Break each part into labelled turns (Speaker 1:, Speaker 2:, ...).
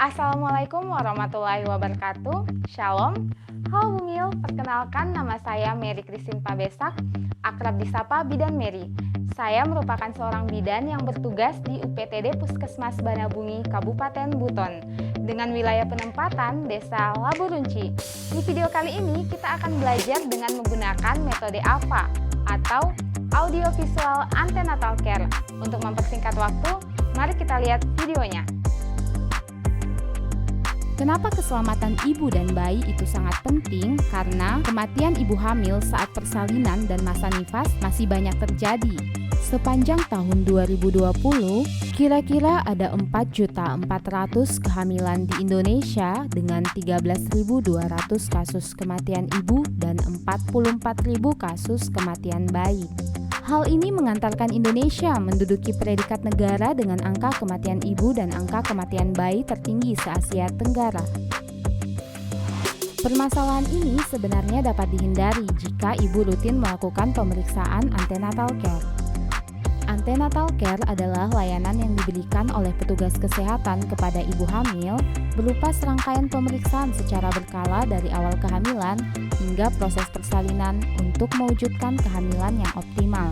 Speaker 1: Assalamualaikum warahmatullahi wabarakatuh. Shalom. Halo Bumil, perkenalkan nama saya Mary Christine Pabesak, akrab disapa Bidan Mary. Saya merupakan seorang bidan yang bertugas di UPTD Puskesmas Banabungi, Kabupaten Buton, dengan wilayah penempatan Desa Laburunci. Di video kali ini kita akan belajar dengan menggunakan metode AVA atau Audiovisual Antenatal Care. Untuk mempersingkat waktu, mari kita lihat videonya.
Speaker 2: Kenapa keselamatan ibu dan bayi itu sangat penting? Karena kematian ibu hamil saat persalinan dan masa nifas masih banyak terjadi. Sepanjang tahun 2020, kira-kira ada 4.400.000 kehamilan di Indonesia dengan 13.200 kasus kematian ibu dan 44.000 kasus kematian bayi. Hal ini mengantarkan Indonesia menduduki predikat negara dengan angka kematian ibu dan angka kematian bayi tertinggi se-Asia Tenggara. Permasalahan ini sebenarnya dapat dihindari jika ibu rutin melakukan pemeriksaan antenatal care. Antenatal care adalah layanan yang diberikan oleh petugas kesehatan kepada ibu hamil berupa serangkaian pemeriksaan secara berkala dari awal kehamilan hingga proses persalinan untuk mewujudkan kehamilan yang optimal.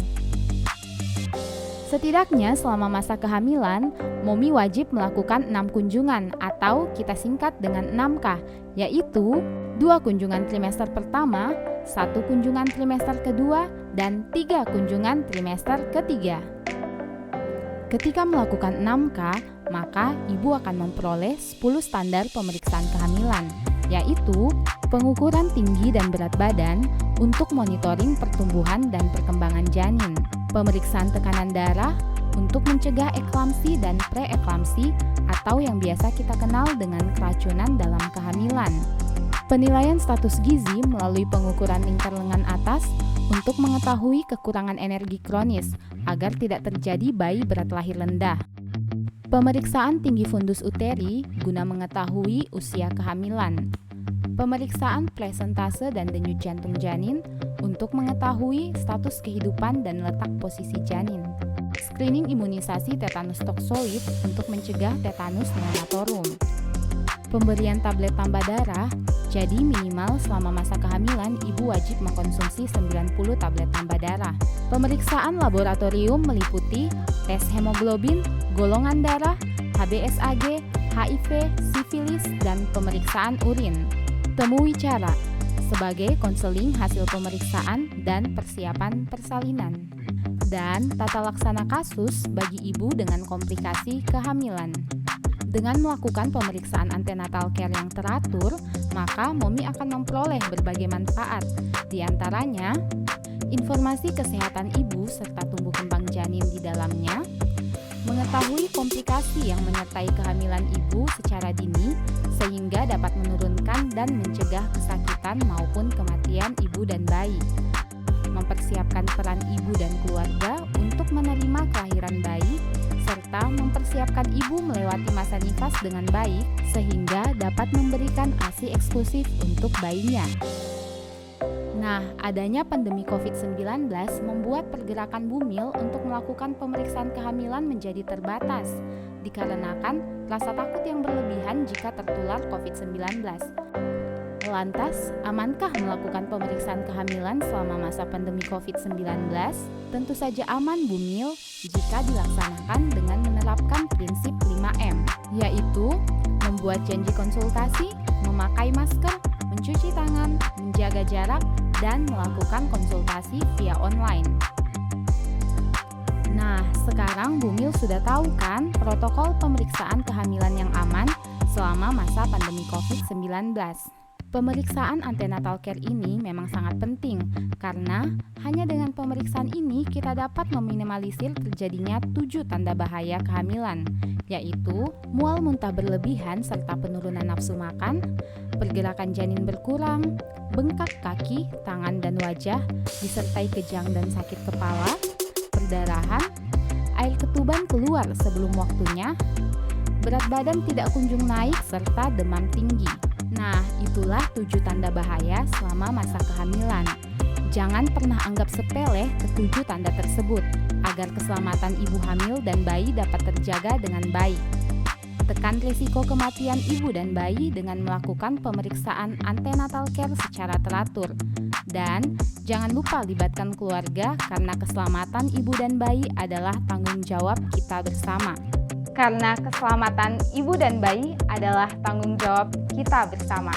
Speaker 2: Setidaknya selama masa kehamilan, Momi wajib melakukan 6 kunjungan atau kita singkat dengan 6K, yaitu 2 kunjungan trimester pertama, 1 kunjungan trimester kedua, dan 3 kunjungan trimester ketiga. Ketika melakukan 6K, maka ibu akan memperoleh 10 standar pemeriksaan kehamilan, yaitu pengukuran tinggi dan berat badan untuk monitoring pertumbuhan dan perkembangan janin, pemeriksaan tekanan darah untuk mencegah eklamsi dan preeklamsi atau yang biasa kita kenal dengan keracunan dalam kehamilan, penilaian status gizi melalui pengukuran lingkar lengan atas untuk mengetahui kekurangan energi kronis agar tidak terjadi bayi berat lahir rendah, pemeriksaan tinggi fundus uteri guna mengetahui usia kehamilan, pemeriksaan presentase dan denyut jantung janin untuk mengetahui status kehidupan dan letak posisi janin, screening imunisasi tetanus toksoid untuk mencegah tetanus neonatorum, pemberian tablet tambah darah. Jadi minimal selama masa kehamilan ibu wajib mengkonsumsi 90 tablet tambah darah. Pemeriksaan laboratorium meliputi tes hemoglobin, golongan darah, HbSAg, HIV, sifilis, dan pemeriksaan urin. Temui cara sebagai konseling hasil pemeriksaan dan persiapan persalinan, dan tata laksana kasus bagi ibu dengan komplikasi kehamilan. Dengan melakukan pemeriksaan antenatal care yang teratur, maka Momi akan memperoleh berbagai manfaat, di antaranya informasi kesehatan ibu serta tumbuh kembang janin di dalamnya, mengetahui komplikasi yang menyertai kehamilan ibu secara dini sehingga dapat menurunkan dan mencegah kesakitan maupun kematian ibu dan bayi, mempersiapkan peran ibu dan keluarga untuk menerima kelahiran bayi, serta mempersiapkan ibu melewati masa nifas dengan baik sehingga dapat memberikan ASI eksklusif untuk bayinya. Nah, adanya pandemi COVID-19 membuat pergerakan Bumil untuk melakukan pemeriksaan kehamilan menjadi terbatas, dikarenakan rasa takut yang berlebihan jika tertular COVID-19. Lantas, amankah melakukan pemeriksaan kehamilan selama masa pandemi COVID-19? Tentu saja aman Bumil jika dilaksanakan dengan menerapkan prinsip 5M, yaitu membuat janji konsultasi, memakai masker, mencuci tangan, menjaga jarak, dan melakukan konsultasi via online. Nah, sekarang Bumil sudah tahu kan protokol pemeriksaan kehamilan yang aman selama masa pandemi COVID-19. Pemeriksaan antenatal care ini memang sangat penting karena hanya dengan pemeriksaan ini kita dapat meminimalisir terjadinya 7 tanda bahaya kehamilan, yaitu mual muntah berlebihan serta penurunan nafsu makan, pergerakan janin berkurang, bengkak kaki, tangan, dan wajah, disertai kejang dan sakit kepala, perdarahan, air ketuban keluar sebelum waktunya, berat badan tidak kunjung naik, serta demam tinggi. Nah, itulah 7 tanda bahaya selama masa kehamilan. Jangan pernah anggap sepele ke-7 tanda tersebut, agar keselamatan ibu hamil dan bayi dapat terjaga dengan baik. tekan risiko kematian ibu dan bayi dengan melakukan pemeriksaan antenatal care secara teratur. Dan jangan lupa libatkan keluarga karena keselamatan ibu dan bayi adalah tanggung jawab kita bersama.
Speaker 1: Karena keselamatan ibu dan bayi adalah tanggung jawab kita bersama.